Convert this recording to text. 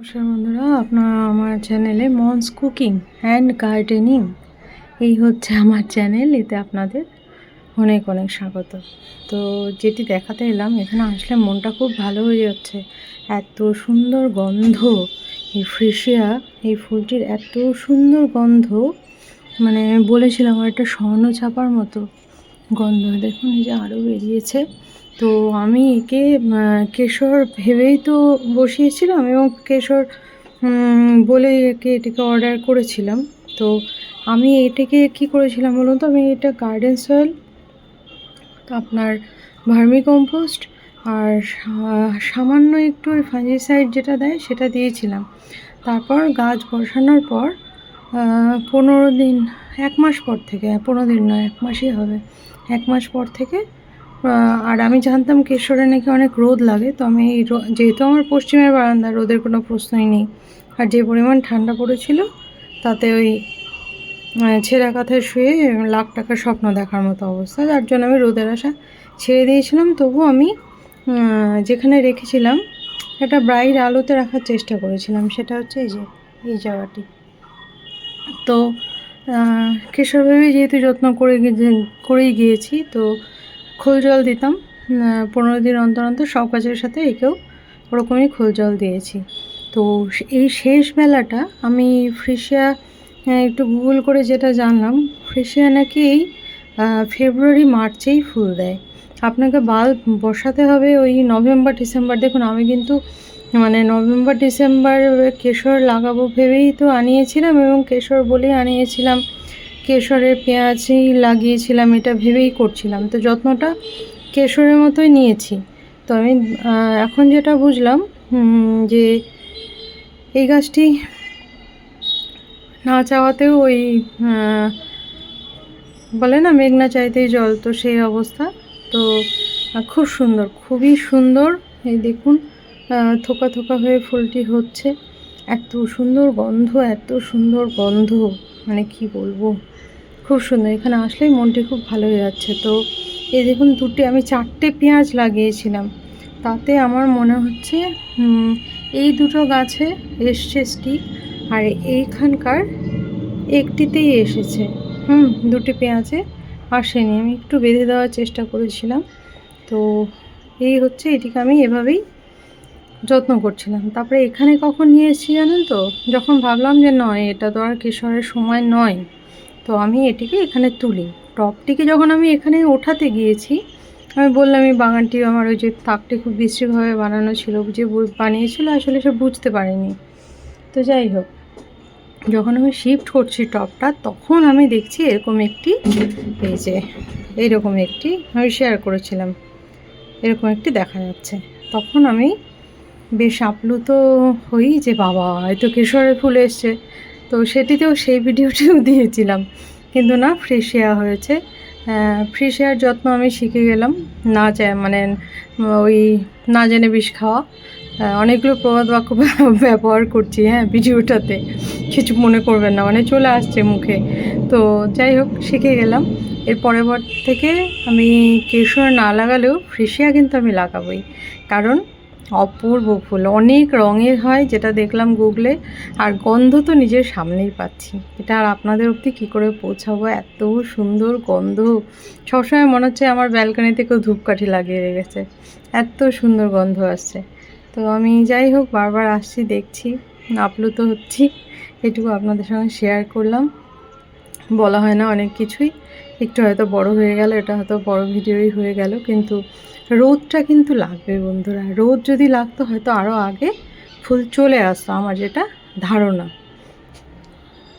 নমস্কার বন্ধুরা, আপনারা আমার চ্যানেলে মনস কুকিং অ্যান্ড গার্ডেনিং এই হচ্ছে আমার চ্যানেল। এতে আপনাদের অনেক অনেক স্বাগত। তো যেটি দেখাতে এলাম, এখানে আসলে মনটা খুব ভালো হয়ে যাচ্ছে। এত সুন্দর গন্ধ, এই ফ্রেশিয়া এই ফুলটির এত সুন্দর গন্ধ, মানে আমি বলেছিলাম আমার একটা স্বর্ণ ছাপার মতো গন্ধ। দেখুন এই যে আরও বেরিয়েছে। তো আমি একে কেশর ভেবেই তো বসিয়েছিলাম এবং কেশর বলে এটাকে অর্ডার করেছিলাম। তো আমি এটাকে কি করেছিলাম বলুন তো, আমি এটা গার্ডেন সয়েল, আপনার ভার্মি কম্পোস্ট আর সামান্য একটু ওই ফাঙ্গিসাইড যেটা দেয় সেটা দিয়েছিলাম। তারপর গাছ বসানোর পর 15 দিন, 1 মাস পর থেকে, 15 দিন নয় 1 মাসই হবে, 1 মাস পর থেকে। আর আমি জানতাম কেশরে নাকি অনেক রোদ লাগে, তো আমি যেহেতু আমার পশ্চিমের বারান্দা, রোদের কোনো প্রশ্নই নেই। আর যে পরিমাণ ঠান্ডা পড়েছিল তাতে ওই ছেঁড়া কাঁথায় শুয়ে লাখ টাকার স্বপ্ন দেখার মতো অবস্থা, যার জন্য আমি রোদের আশা ছেড়ে দিয়েছিলাম। তবু আমি যেখানে রেখেছিলাম একটা ব্রাইট আলোতে রাখার চেষ্টা করেছিলাম, সেটা হচ্ছে এই জায়গাটি। তো কেশর ভেবে যেহেতু যত্ন করেই গিয়েছি, তো খোল জল দিতাম 15 দিন অন্তর অন্তর। সব গাছের সাথে একেও ওরকমই খোল জল দিয়েছি। তো এই শেষ বেলাটা আমি ফ্রেশিয়া একটু গুগল করে যেটা জানলাম, ফ্রেশিয়া নাকি এই ফেব্রুয়ারি মার্চেই ফুল দেয়। আপনাকে বাল্ব বসাতে হবে ওই নভেম্বর ডিসেম্বর। দেখুন আমি কিন্তু নভেম্বর ডিসেম্বর কেশর লাগাবো ভেবেই তো আনিয়েছিলাম, এবং কেশর বলেই আনিয়েছিলাম, কেশরের পেঁয়াজই লাগিয়েছিলাম, এটা ভেবেই করছিলাম। তো যত্নটা কেশরের মতোই নিয়েছি। তো আমি এখন যেটা বুঝলাম যে এই গাছটি না চাওয়াতেও ওই বলে না মেঘ না চাইতেই জল, তো সেই অবস্থা। তো খুব সুন্দর, খুবই সুন্দর। এই দেখুন থোকা থোকা হয়ে ফুলটি হচ্ছে, এত সুন্দর গন্ধ, এত সুন্দর গন্ধ, মানে কি বলবো, খুব সুন্দর। এখানে আসলেই মনটি খুব ভালো হয়ে যাচ্ছে। তো এই দেখুন আমি 4টে পেঁয়াজ লাগিয়েছিলাম, তাতে আমার মনে হচ্ছে এই দুটো গাছে এসছে স্টিক, আর এইখানকার একটিতেই এসেছে। 2টি পেঁয়াজে আসেনি। আমি একটু বেঁধে দেওয়ার চেষ্টা করেছিলাম। তো এই হচ্ছে, এটিকে আমি এভাবেই যত্ন করছিলাম। তারপরে এখানে কখন নিয়ে এসেছি জানেন তো, যখন ভাবলাম যে নয়, এটা তো আর কেশরের সময় নয়, তো আমি এটিকে এখানে তুলি। টবটিকে যখন আমি এখানে ওঠাতে গিয়েছি, আমি বললাম এই বাগানটি আমার ওই যে তাকটি খুব বিশ্রীভাবে বানানো ছিল, যে বানিয়েছিল আসলে সে বুঝতে পারিনি। তো যাই হোক, যখন আমি শিফট করছি টবটা, তখন আমি দেখছি এরকম একটি, এই যে এইরকম একটি আমি শেয়ার করেছিলাম, এরকম একটি দেখা যাচ্ছে। তখন আমি বেশ আপ্লুত হই যে বাবা, এতো কেশরের ফুল এসছে। তো সেটিতেও সেই ভিডিওটিও দিয়েছিলাম, কিন্তু না, ফ্রেশিয়া হয়েছে। ফ্রেশিয়ার যত্ন আমি শিখে গেলাম, না ওই না জেনে বিষ খাওয়া। অনেকগুলো প্রবাদ বাক্য ব্যবহার করছি ভিডিওটাতে, কিছু মনে করবেন না, চলে আসছে মুখে। তো যাই হোক, শিখে গেলাম। এর পরের থেকে আমি কেশর না লাগালেও ফ্রেশিয়া কিন্তু আমি লাগাবই, কারণ অপূর্ব ফুল, অনেক রঙের হয় যেটা দেখলাম গুগলে, আর গন্ধ তো নিজের সামনেই পাচ্ছি। এটা আর আপনাদের অবধি কী করে পৌঁছাবো, এত সুন্দর গন্ধ। সবসময় মনে হচ্ছে আমার ব্যালকনিতে কেউ ধূপকাঠি লাগিয়ে রেখেছে, এত সুন্দর গন্ধ আসছে। তো আমি যাই হোক বারবার আসছি, দেখছি, আপ্লুত হচ্ছি, এটুকু আপনাদের সঙ্গে শেয়ার করলাম। বলা হয় না অনেক কিছুই, একটু হয়তো বড় হয়ে গেল, এটা হয়তো বড় ভিডিওই হয়ে গেল, কিন্তু রোদটা কিন্তু লাগবে বন্ধুরা। রোদ যদি লাগতো হয়তো আরও আগে ফুল চলে আসতো, আমার যেটা ধারণা।